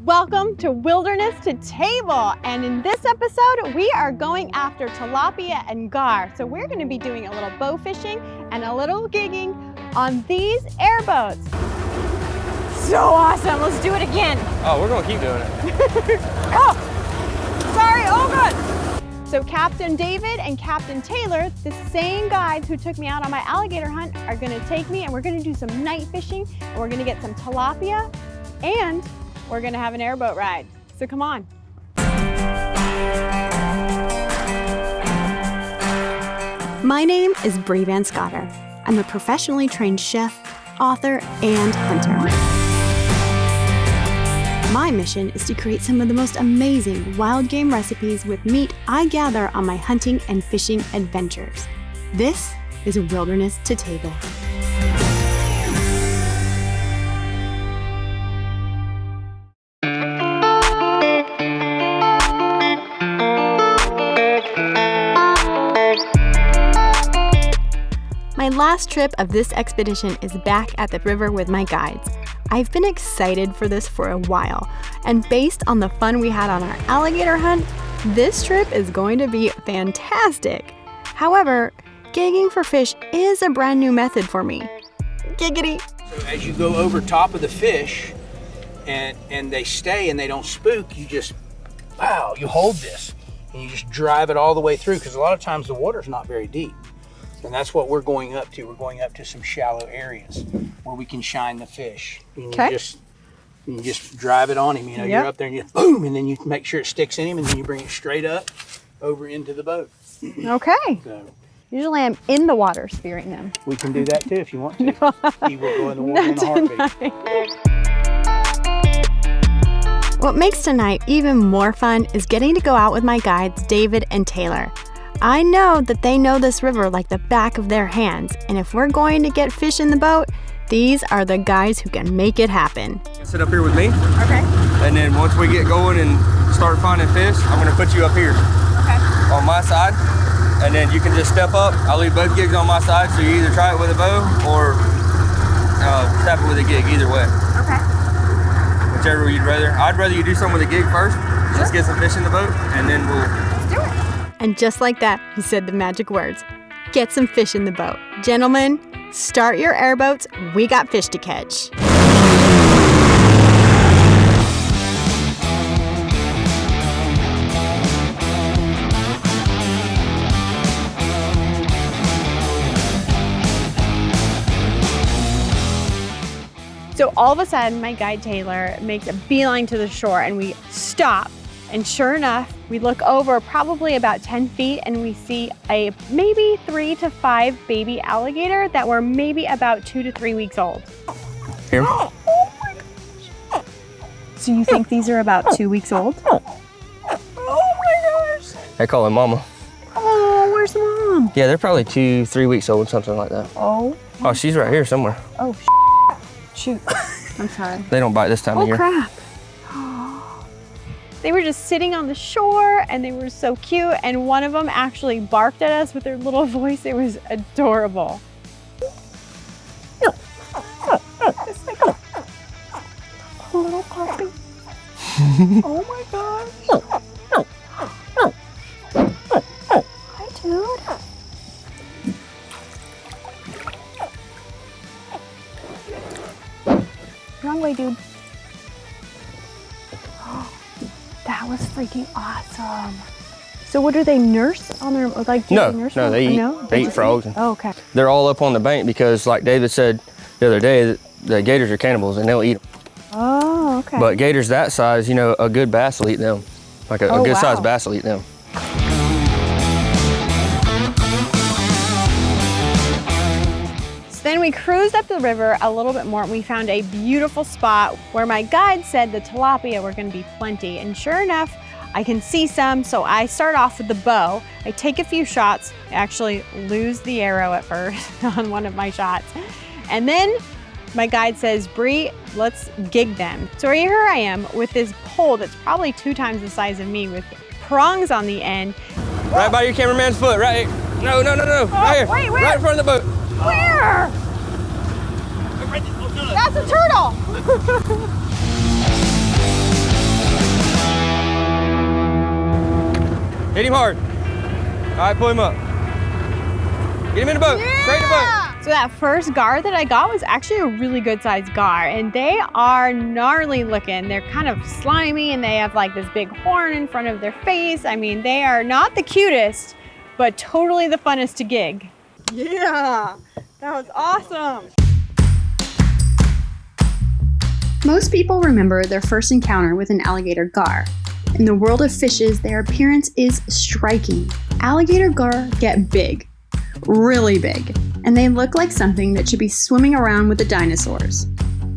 Welcome to Wilderness to Table, and in this episode we are going after tilapia and gar. So we're going to be doing a little bow fishing and a little gigging on these airboats. So awesome, let's do it again. Oh, we're going to keep doing it. Oh, sorry, oh god. So Captain David and Captain Taylor, the same guides who took me out on my alligator hunt, are going to take me and we're going to do some night fishing and we're going to get some tilapia and we're gonna have an airboat ride, so come on. My name is Bree Van Scotter. I'm a professionally trained chef, author, and hunter. My mission is to create some of the most amazing wild game recipes with meat I gather on my hunting and fishing adventures. This is Wilderness to Table. My last trip of this expedition is back at the river with my guides. I've been excited for this for a while, and based on the fun we had on our alligator hunt, this trip is going to be fantastic. However, gigging for fish is a brand new method for me. Giggity! So as you go over top of the fish and they stay and they don't spook, you just, wow, you hold this and you just drive it all the way through, because a lot of times the water's not very deep. And that's what we're going up to. We're going up to some shallow areas where we can shine the fish. Okay. You just drive it on him. You know, You're up there and you boom, and then you make sure it sticks in him, and then you bring it straight up over into the boat. Okay. So usually I'm in the water spearing them. we can do that too if you want to. He will go in the water in a heartbeat. What makes tonight even more fun is getting to go out with my guides, David and Taylor. I know that they know this river like the back of their hands, and if we're going to get fish in the boat, these are the guys who can make it happen. Sit up here with me. Okay. And then once we get going and start finding fish, I'm going to put you up here. Okay. On my side. And then you can just step up. I'll leave both gigs on my side, so you either try it with a bow or tap it with a gig, either way. Okay. Whichever you'd rather. I'd rather you do something with a gig first. Just get some fish in the boat, and then we'll... Let's do it. And just like that, he said the magic words. Get some fish in the boat. Gentlemen, start your airboats. We got fish to catch. So all of a sudden, my guide Taylor makes a beeline to the shore and we stop. And sure enough, we look over probably about 10 feet and we see a maybe 3 to 5 baby alligator that were maybe about 2 to 3 weeks old. Here. Oh my gosh. So you think these are about 2 weeks old? Oh my gosh. They call him Mama. Oh, where's the mom? Yeah, they're probably 2-3 weeks old, something like that. Oh. Oh, she's right here somewhere. Oh, shoot. I'm sorry. They don't bite this time of year. Oh, crap. They were just sitting on the shore and they were so cute, and one of them actually barked at us with their little voice. It was adorable. It's like a little puppy. Oh my gosh. Hi, dude. Wrong way, dude. That was freaking awesome. So what do they nurse on their, like, do they nurse No, they eat, they eat frogs. Oh, okay. They're all up on the bank because, like David said the other day, the gators are cannibals and they'll eat them. Oh, okay. But gators that size, you know, a good bass will eat them. Like a good sized bass will eat them. Then we cruised up the river a little bit more and we found a beautiful spot where my guide said the tilapia were going to be plenty. And sure enough, I can see some, so I start off with the bow. I take a few shots, I actually lose the arrow at first on one of my shots. And then my guide says, Bree, let's gig them. So here I am with this pole that's probably 2 times the size of me with prongs on the end. Right by your cameraman's foot, right here. No, no, no, no, right here. Wait, where? Right in front of the boat. Where? That's a turtle! Hit him hard. All right, pull him up. Get him in the boat. Straight in the boat. So that first gar that I got was actually a really good sized gar, and they are gnarly looking. They're kind of slimy and they have like this big horn in front of their face. I mean, they are not the cutest, but totally the funnest to gig. Yeah, that was awesome. Most people remember their first encounter with an alligator gar. In the world of fishes, their appearance is striking. Alligator gar get big, really big, and they look like something that should be swimming around with the dinosaurs.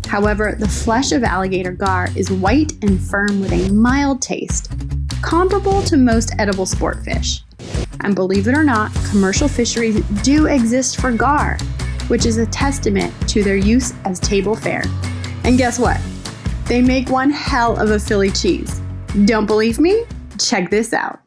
However, the flesh of alligator gar is white and firm with a mild taste, comparable to most edible sport fish. And believe it or not, commercial fisheries do exist for gar, which is a testament to their use as table fare. And guess what? They make one hell of a Philly cheese. Don't believe me? Check this out.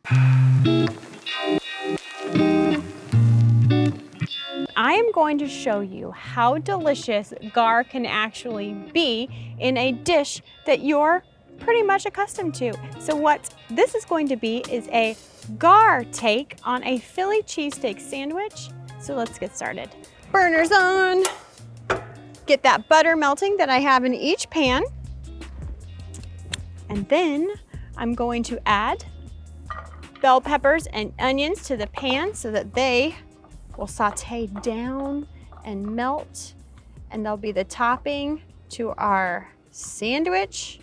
I am going to show you how delicious gar can actually be in a dish that you're pretty much accustomed to. So what this is going to be is a gar take on a Philly cheesesteak sandwich. So let's get started. Burners on. Get that butter melting that I have in each pan. And then I'm going to add bell peppers and onions to the pan so that they will saute down and melt, and they'll be the topping to our sandwich.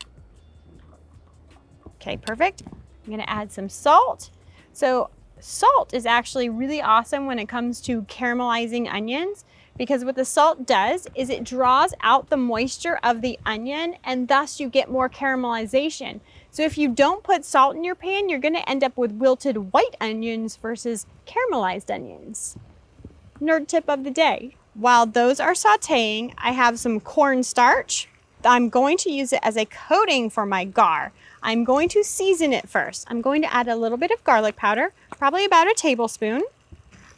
Okay, perfect. I'm gonna add some salt. So salt is actually really awesome when it comes to caramelizing onions, because what the salt does is it draws out the moisture of the onion, and thus you get more caramelization. So if you don't put salt in your pan, you're gonna end up with wilted white onions versus caramelized onions. Nerd tip of the day. While those are sauteing, I have some cornstarch. I'm going to use it as a coating for my gar. I'm going to season it first. I'm going to add a little bit of garlic powder, probably about a tablespoon.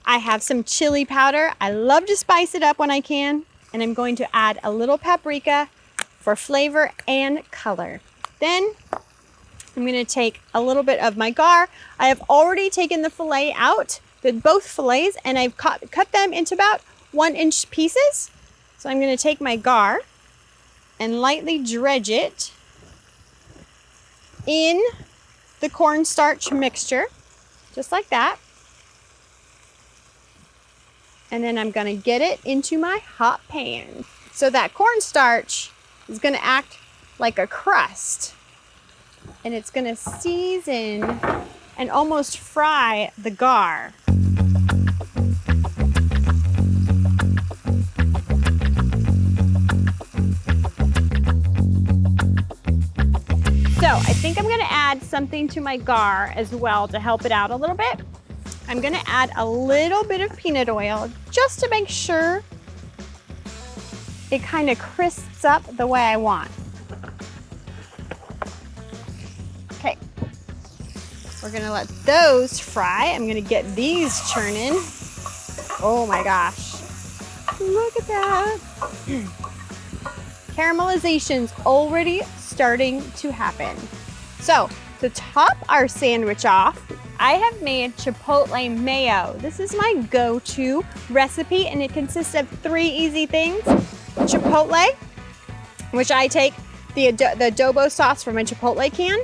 I have some chili powder. I love to spice it up when I can. And I'm going to add a little paprika for flavor and color. Then I'm going to take a little bit of my gar. I have already taken the fillet out, both fillets, and I've cut them into about 1-inch pieces. So I'm going to take my gar and lightly dredge it in the cornstarch mixture, just like that. And then I'm gonna get it into my hot pan. So that cornstarch is gonna act like a crust, and it's gonna season and almost fry the gar. So I think I'm gonna add something to my gar as well to help it out a little bit. I'm gonna add a little bit of peanut oil just to make sure it kind of crisps up the way I want. Okay, we're gonna let those fry. I'm gonna get these churning. Oh my gosh, look at that. Caramelization's already starting to happen. So to top our sandwich off, I have made chipotle mayo. This is my go-to recipe, and it consists of 3 easy things. Chipotle, which I take the adobo sauce from a chipotle can,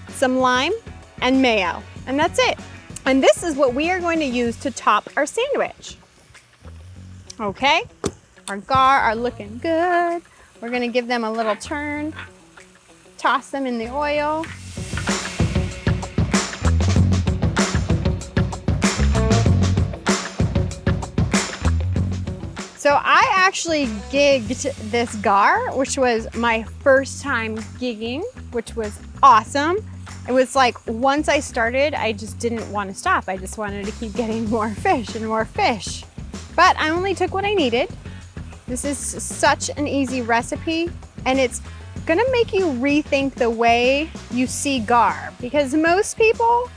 some lime, and mayo, and that's it. And this is what we are going to use to top our sandwich. Okay, our gar are looking good. We're gonna give them a little turn, toss them in the oil. So I actually gigged this gar, which was my first time gigging, which was awesome. It was like, once I started, I just didn't want to stop. I just wanted to keep getting more fish and more fish. But I only took what I needed. This is such an easy recipe, and it's gonna make you rethink the way you see gar, because most people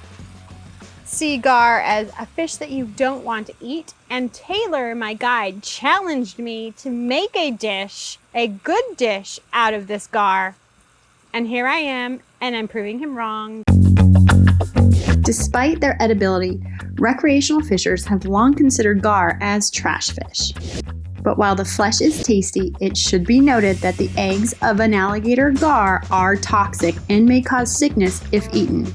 see gar as a fish that you don't want to eat. And Taylor, my guide, challenged me to make a dish, a good dish out of this gar. And here I am, and I'm proving him wrong. Despite their edibility, recreational fishers have long considered gar as trash fish. But while the flesh is tasty, it should be noted that the eggs of an alligator gar are toxic and may cause sickness if eaten.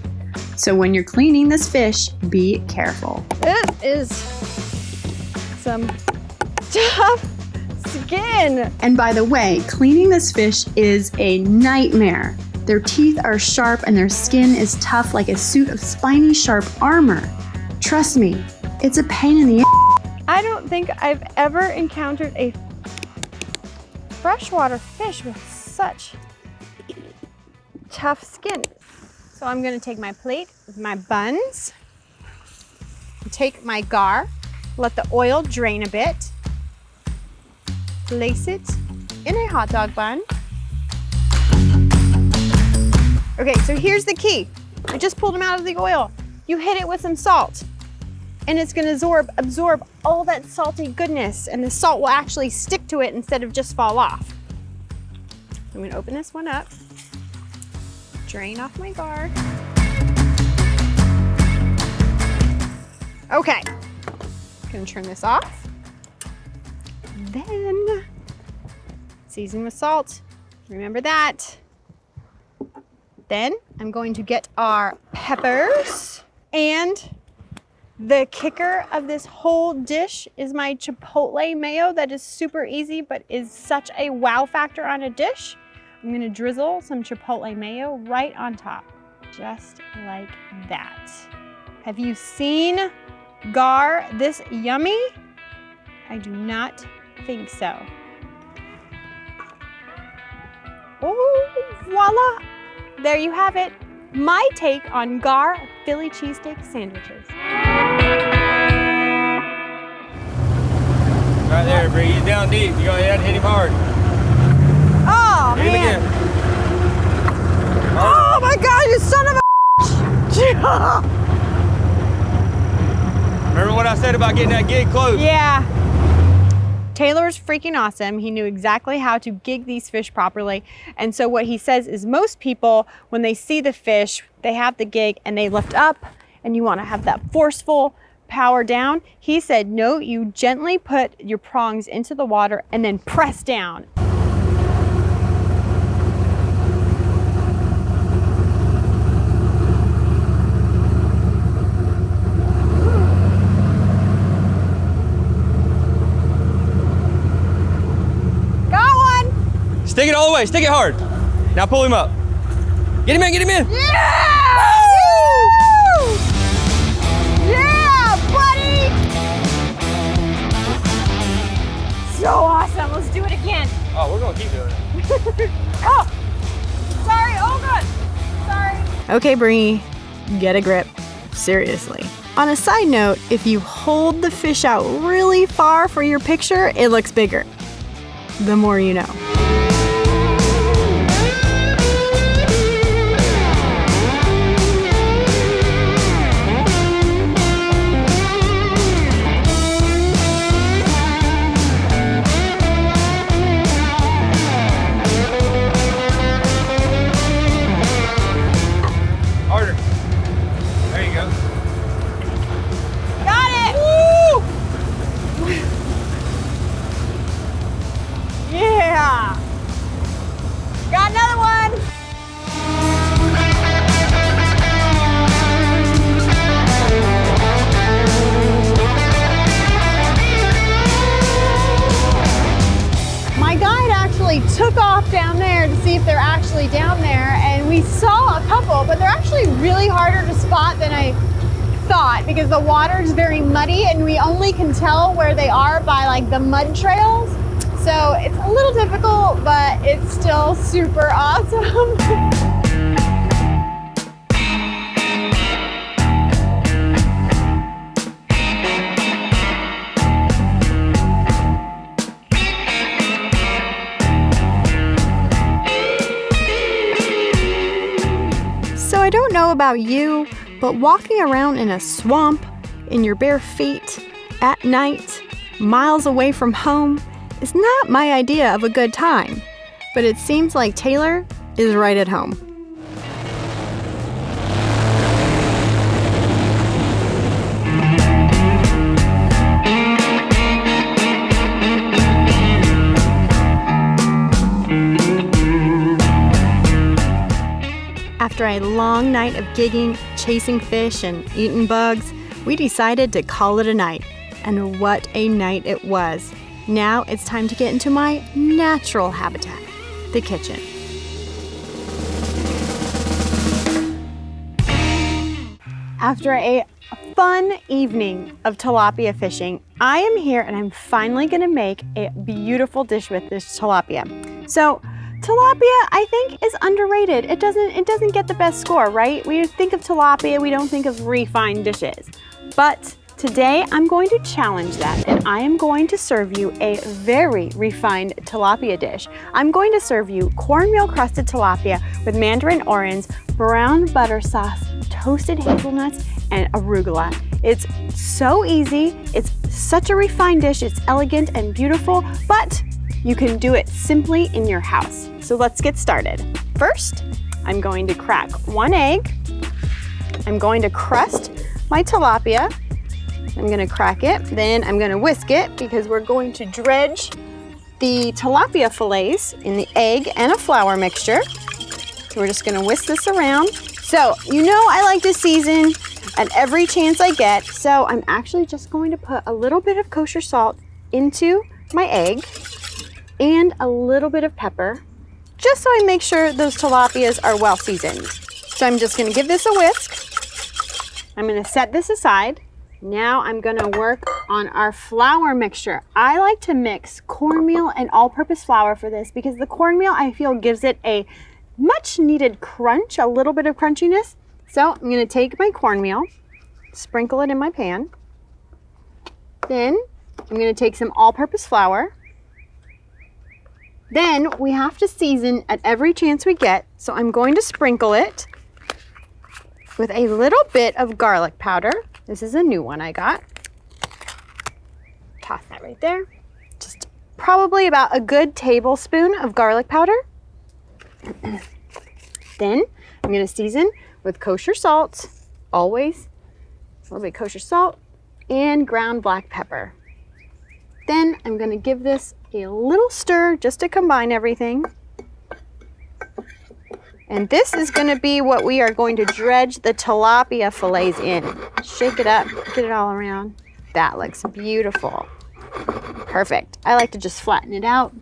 So when you're cleaning this fish, be careful. It is some tough skin. And by the way, cleaning this fish is a nightmare. Their teeth are sharp and their skin is tough like a suit of spiny sharp armor. Trust me, it's a pain in the ass. I don't think I've ever encountered a freshwater fish with such tough skin. So I'm gonna take my plate with my buns, take my gar, let the oil drain a bit, place it in a hot dog bun. Okay, so here's the key. I just pulled them out of the oil. You hit it with some salt, and it's gonna absorb all that salty goodness, and the salt will actually stick to it instead of just fall off. I'm gonna open this one up, drain off my gar. Okay, gonna turn this off. Then, season with salt, remember that. Then I'm going to get our peppers, and the kicker of this whole dish is my chipotle mayo that is super easy but is such a wow factor on a dish. I'm gonna drizzle some chipotle mayo right on top, just like that. Have you seen gar this yummy? I do not think so. Oh, voila! There you have it. My take on gar Philly cheesesteak sandwiches. Right there, bring it down deep. You're gonna have to hit him hard. Oh, Hit him man. again. Oh my God, you son of a Remember what I said about getting that gig close? Yeah. Taylor's freaking awesome. He knew exactly how to gig these fish properly. And so what he says is most people, when they see the fish, they have the gig and they lift up, and you want to have that forceful power down. He said, no, you gently put your prongs into the water and then press down. Stick it all the way, stick it hard. Now pull him up. Get him in, get him in. Yeah! Woo! Yeah, buddy! So awesome, let's do it again. Oh, we're gonna keep doing it. Oh, sorry, oh God, sorry. Okay, Bree, get a grip, seriously. On a side note, if you hold the fish out really far for your picture, it looks bigger. The more you know. Got another one. My guide actually took off down there to see if they're actually down there, and we saw a couple, but they're actually really harder to spot than I thought because the water is very muddy and we only can tell where they are by like the mud trails. So it's a little difficult, but it's still super awesome. So I don't know about you, but walking around in a swamp in your bare feet at night, miles away from home, is not my idea of a good time, but it seems like Taylor is right at home. After a long night of gigging, chasing fish, and eating bugs, we decided to call it a night. And what a night it was. Now it's time to get into my natural habitat, the kitchen. After a fun evening of tilapia fishing, I am here and I'm finally gonna make a beautiful dish with this tilapia. So, tilapia, I think, is underrated. It doesn't get the best score, right? We think of tilapia, we don't think of refined dishes. But today I'm going to challenge that and I am going to serve you a very refined tilapia dish. I'm going to serve you cornmeal crusted tilapia with Mandarin Oranges, brown butter sauce, toasted hazelnuts, and arugula. It's so easy, it's such a refined dish, it's elegant and beautiful, but you can do it simply in your house. So let's get started. First, I'm going to crack 1 egg. I'm going to crust my tilapia. I'm gonna crack it, then I'm gonna whisk it because we're going to dredge the tilapia fillets in the egg and a flour mixture. So we're just gonna whisk this around. So you know I like to season at every chance I get, so I'm actually just going to put a little bit of kosher salt into my egg and a little bit of pepper, just so I make sure those tilapias are well seasoned. So I'm just gonna give this a whisk. I'm gonna set this aside. Now I'm gonna work on our flour mixture. I like to mix cornmeal and all-purpose flour for this because the cornmeal, I feel, gives it a much needed crunch, a little bit of crunchiness. So I'm gonna take my cornmeal, sprinkle it in my pan. Then I'm gonna take some all-purpose flour. Then we have to season at every chance we get. So I'm going to sprinkle it with a little bit of garlic powder. This is a new one I got. Toss that right there. Just probably about a good tablespoon of garlic powder. Then I'm gonna season with kosher salt, always a little bit of kosher salt, and ground black pepper. Then I'm gonna give this a little stir just to combine everything. And this is gonna be what we are going to dredge the tilapia fillets in. Shake it up, get it all around. That looks beautiful. Perfect. I like to just flatten it out.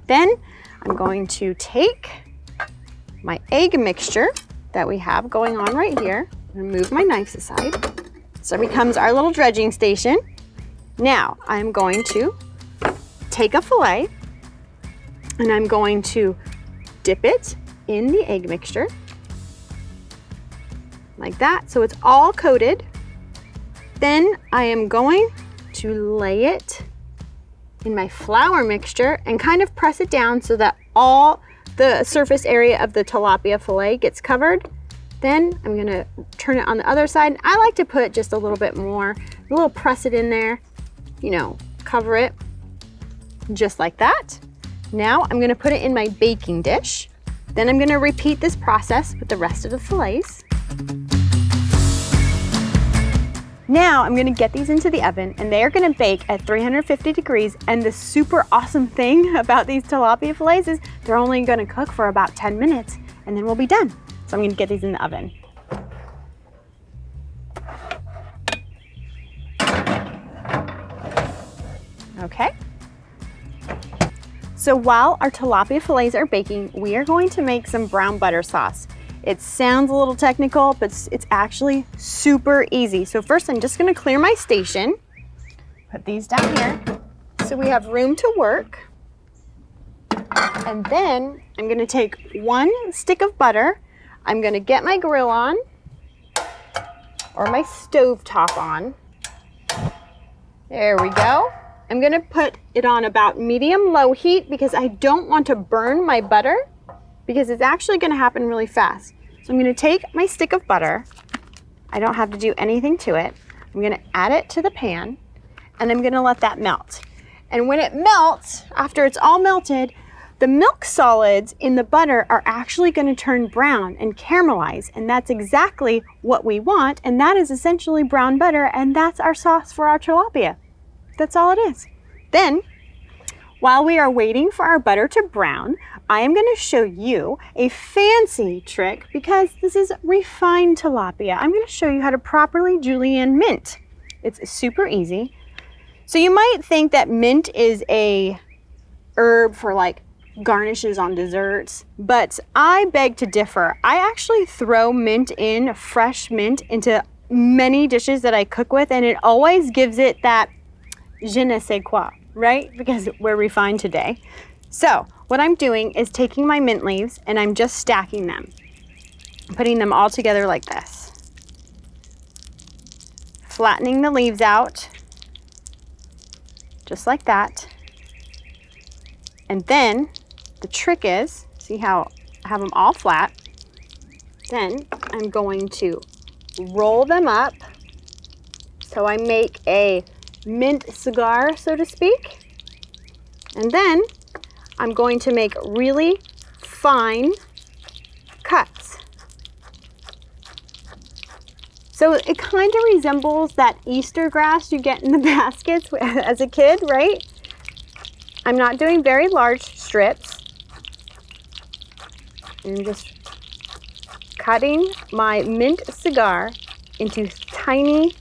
Then I'm going to take my egg mixture that we have going on right here and move my knives aside. So it becomes our little dredging station. Now I'm going to take a fillet and I'm going to dip it in the egg mixture like that, so it's all coated. Then I am going to lay it in my flour mixture and kind of press it down so that all the surface area of the tilapia fillet gets covered. Then I'm gonna turn it on the other side. I like to put just a little bit more, a little press it in there, you know, cover it just like that. Now I'm gonna put it in my baking dish. Then I'm gonna repeat this process with the rest of the fillets. Now I'm gonna get these into the oven and they are gonna bake at 350 degrees. And the super awesome thing about these tilapia fillets is they're only gonna cook for about 10 minutes and then we'll be done. So I'm gonna get these in the oven. Okay. So while our tilapia fillets are baking, we are going to make some brown butter sauce. It sounds a little technical, but it's actually super easy. So first I'm just gonna clear my station, put these down here so we have room to work. And then I'm gonna take 1 stick of butter. I'm gonna get my grill on or my stove top on. There we go. I'm gonna put it on about medium-low heat because I don't want to burn my butter because it's actually gonna happen really fast. So I'm gonna take my stick of butter. I don't have to do anything to it. I'm gonna add it to the pan and I'm gonna let that melt. And when it melts, after it's all melted, the milk solids in the butter are actually gonna turn brown and caramelize, and that's exactly what we want, and that is essentially brown butter, and that's our sauce for our tilapia. That's all it is. Then, while we are waiting for our butter to brown, I am going to show you a fancy trick because this is refined tilapia. I'm going to show you how to properly julienne mint. It's super easy. So you might think that mint is a herb for like garnishes on desserts, but I beg to differ. I actually throw mint in, fresh mint, into many dishes that I cook with, and it always gives it that je ne sais quoi, right? Because we're refined today. So what I'm doing is taking my mint leaves and I'm just stacking them, putting them all together like this, flattening the leaves out just like that. And then the trick is, see how I have them all flat? Then I'm going to roll them up so I make a mint cigar, so to speak. And then I'm going to make really fine cuts. So it kind of resembles that Easter grass you get in the baskets as a kid, right? I'm not doing very large strips. I'm just cutting my mint cigar into tiny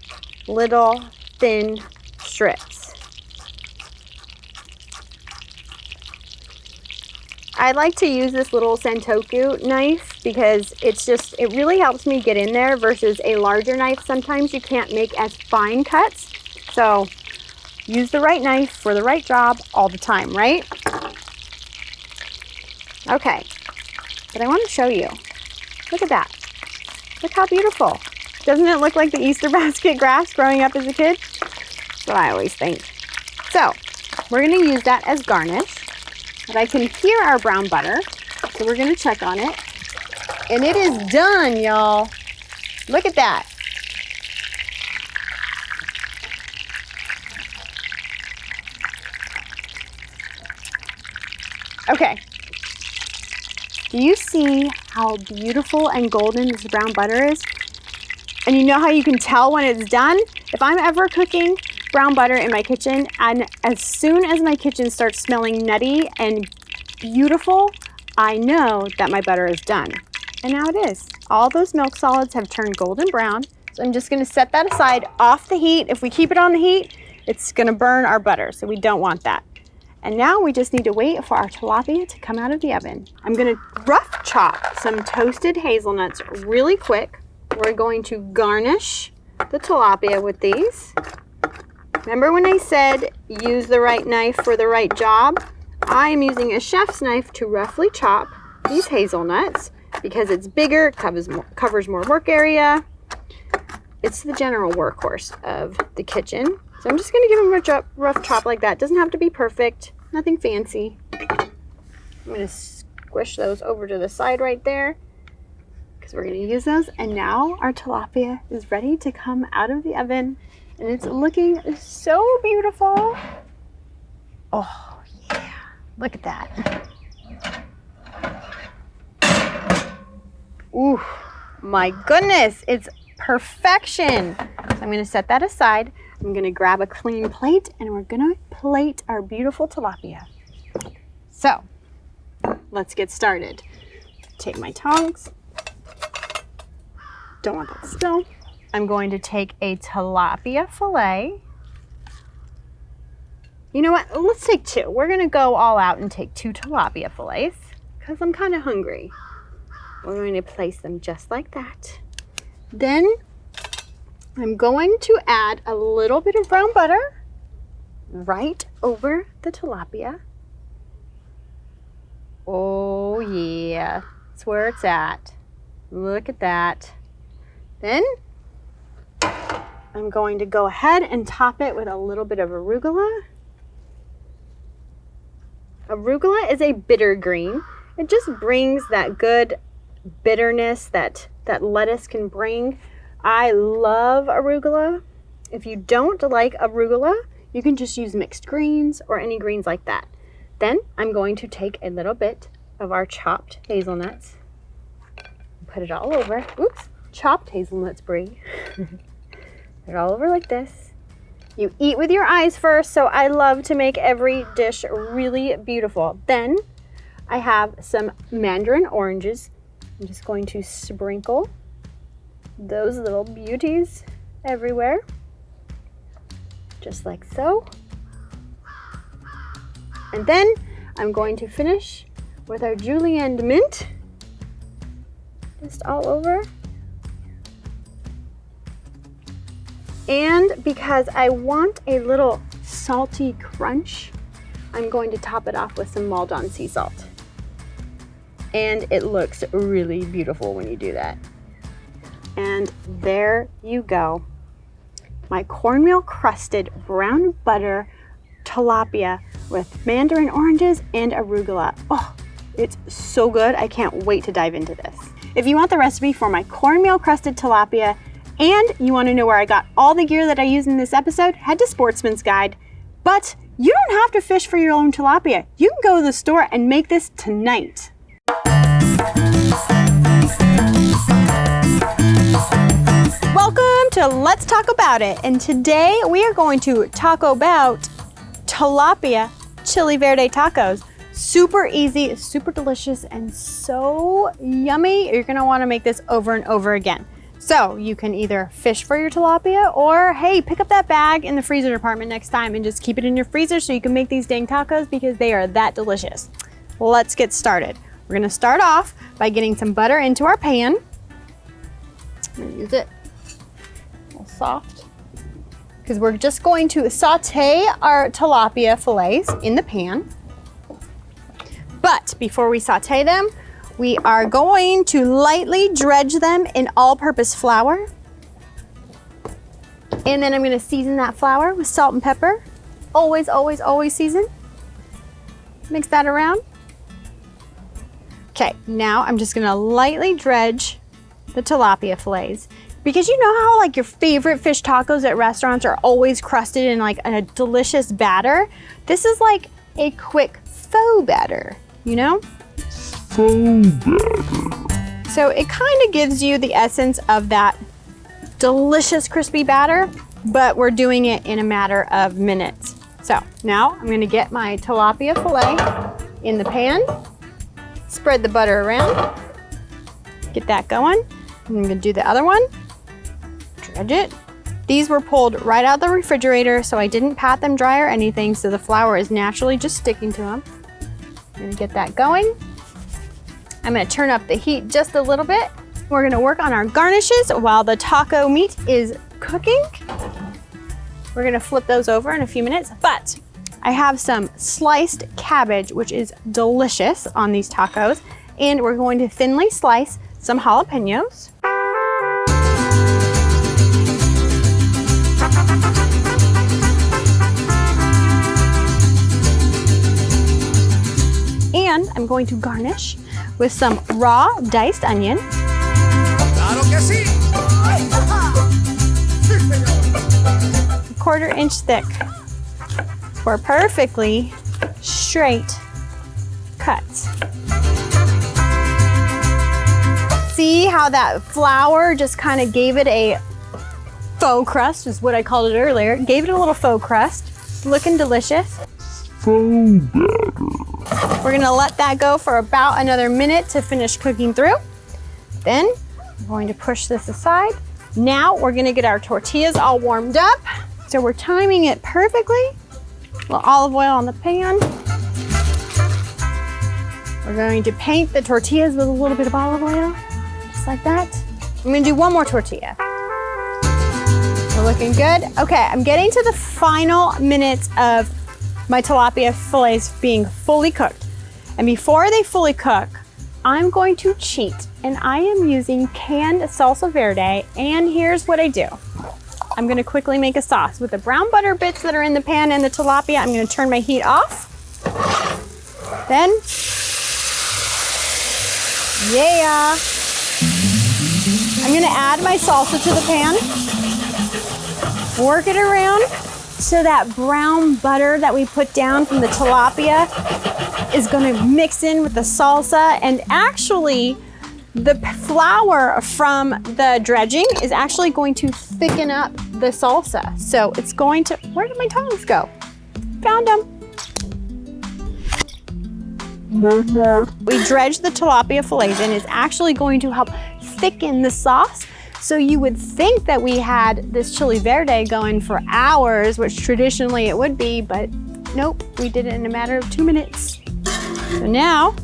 little thin strips. I like to use this little Santoku knife because it really helps me get in there versus a larger knife. Sometimes you can't make as fine cuts. So use the right knife for the right job all the time, right? Okay, but I want to show you. Look at that. Look how beautiful. Doesn't it look like the Easter basket grass growing up as a kid? That's what I always think. So we're going to use that as garnish. But I can hear our brown butter, so we're going to check on it. And it is done, y'all. Look at that. Okay. Do you see how beautiful and golden this brown butter is? And you know how you can tell when it's done? If I'm ever cooking brown butter in my kitchen, and as soon as my kitchen starts smelling nutty and beautiful, I know that my butter is done. And now it is. All those milk solids have turned golden brown. So I'm just gonna set that aside off the heat. If we keep it on the heat, it's gonna burn our butter, so we don't want that. And now we just need to wait for our tilapia to come out of the oven. I'm gonna rough chop some toasted hazelnuts really quick. We're going to garnish the tilapia with these. Remember when I said use the right knife for the right job? I am using a chef's knife to roughly chop these hazelnuts because it's bigger, covers more work area. It's the general workhorse of the kitchen. So I'm just gonna give them a rough chop like that. Doesn't have to be perfect, nothing fancy. I'm gonna squish those over to the side right there because we're gonna use those. And now our tilapia is ready to come out of the oven. And it's looking so beautiful. Oh, yeah. Look at that. Ooh, my goodness. It's perfection. So I'm going to set that aside. I'm going to grab a clean plate and we're going to plate our beautiful tilapia. So let's get started. Take my tongs. Don't want that to spill. I'm going to take a tilapia fillet. You know what? Let's take two. We're going to go all out and take 2 tilapia fillets because I'm kind of hungry. We're going to place them just like that. Then I'm going to add a little bit of brown butter right over the tilapia. Oh yeah, that's where it's at. Look at that. Then I'm going to go ahead and top it with a little bit of arugula. Arugula is a bitter green. It just brings that good bitterness that lettuce can bring. I love arugula. If you don't like arugula, you can just use mixed greens or any greens like that. Then I'm going to take a little bit of our chopped hazelnuts, put it all over. Oops, chopped hazelnuts, Brie. Put it all over like this. You eat with your eyes first, so I love to make every dish really beautiful. Then I have some Mandarin oranges. I'm just going to sprinkle those little beauties everywhere, just like so. And then I'm going to finish with our julienne mint, just all over. And because I want a little salty crunch, I'm going to top it off with some Maldon sea salt. And it looks really beautiful when you do that. And there you go. My cornmeal crusted brown butter tilapia with mandarin oranges and arugula. Oh, it's so good. I can't wait to dive into this. If you want the recipe for my cornmeal crusted tilapia and you want to know where I got all the gear that I used in this episode, head to Sportsman's Guide. But you don't have to fish for your own tilapia. You can go to the store and make this tonight. Welcome to Let's Talk About It, and today we are going to talk about tilapia chili verde tacos. Super easy, super delicious, and so yummy. You're gonna wanna make this over and over again. So you can either fish for your tilapia or hey, pick up that bag in the freezer department next time and just keep it in your freezer so you can make these dang tacos because they are that delicious. Let's get started. We're gonna start off by getting some butter into our pan. I'm gonna use it a little soft because we're just going to saute our tilapia fillets in the pan. But before we saute them, we are going to lightly dredge them in all-purpose flour. And then I'm gonna season that flour with salt and pepper. Always, always, always season. Mix that around. Okay, now I'm just gonna lightly dredge the tilapia fillets. Because you know how like your favorite fish tacos at restaurants are always crusted in like a delicious batter? This is like a quick faux batter, you know? Faux batter. So it kind of gives you the essence of that delicious crispy batter, but we're doing it in a matter of minutes. So now I'm gonna get my tilapia fillet in the pan, spread the butter around, get that going. I'm gonna do the other one, dredge it. These were pulled right out of the refrigerator, so I didn't pat them dry or anything, so the flour is naturally just sticking to them. I'm gonna get that going. I'm gonna turn up the heat just a little bit. We're gonna work on our garnishes while the taco meat is cooking. We're gonna flip those over in a few minutes, but I have some sliced cabbage, which is delicious on these tacos, and we're going to thinly slice some jalapenos. And I'm going to garnish with some raw diced onion. A 1/4 inch thick for perfectly straight cuts. See how that flour just kind of gave it a faux crust, is what I called it earlier. Gave it a little faux crust, looking delicious. Faux batter. We're gonna let that go for about another minute to finish cooking through. Then I'm going to push this aside. Now we're gonna get our tortillas all warmed up. So we're timing it perfectly. A little olive oil on the pan. We're going to paint the tortillas with a little bit of olive oil, just like that. I'm gonna do one more tortilla. We're looking good. Okay, I'm getting to the final minutes of my tilapia fillets being fully cooked. And before they fully cook, I'm going to cheat, and I am using canned salsa verde, and here's what I do. I'm gonna quickly make a sauce. With the brown butter bits that are in the pan and the tilapia, I'm gonna turn my heat off. Then, yeah, I'm gonna add my salsa to the pan, work it around so that brown butter that we put down from the tilapia is gonna mix in with the salsa, and actually the flour from the dredging is actually going to thicken up the salsa. So it's going to, where did my tongs go? Found them. We dredged the tilapia fillets and it's actually going to help thicken the sauce. So you would think that we had this chili verde going for hours, which traditionally it would be, but nope, we did it in a matter of 2 minutes. So now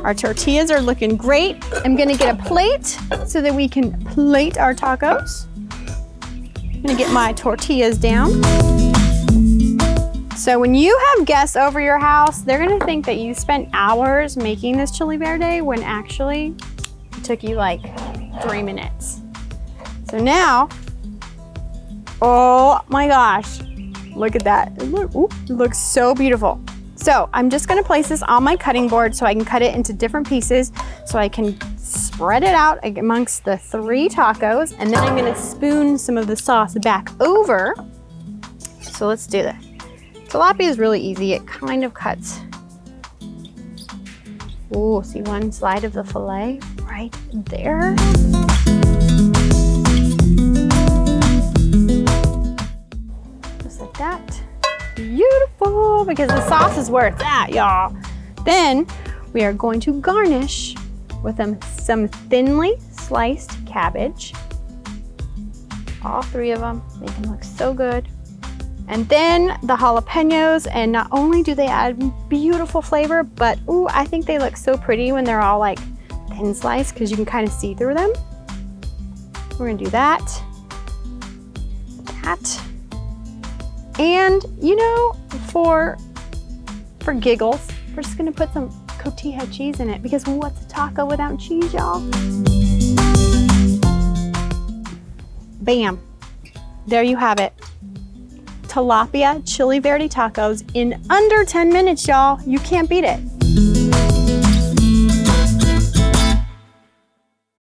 our tortillas are looking great. I'm gonna get a plate so that we can plate our tacos. I'm gonna get my tortillas down. So when you have guests over your house, they're gonna think that you spent hours making this chili verde when actually it took you like 3 minutes. So now, oh my gosh, look at that. It looks so beautiful. So I'm just gonna place this on my cutting board so I can cut it into different pieces so I can spread it out amongst the 3 tacos, and then I'm gonna spoon some of the sauce back over. So let's do this. Tilapia is really easy. It kind of cuts. Ooh, see one side of the fillet right there. Just like that. Beautiful, because the sauce is where it's at, y'all. Then we are going to garnish with some thinly sliced cabbage. All 3 of them, make them look so good. And then the jalapenos, and not only do they add beautiful flavor, but ooh, I think they look so pretty when they're all like thin sliced because you can kind of see through them. We're gonna do that. And you know, for giggles, we're just gonna put some cotija cheese in it, because what's a taco without cheese, y'all? Bam, there you have it. Tilapia chili verde tacos in under 10 minutes, y'all. You can't beat it.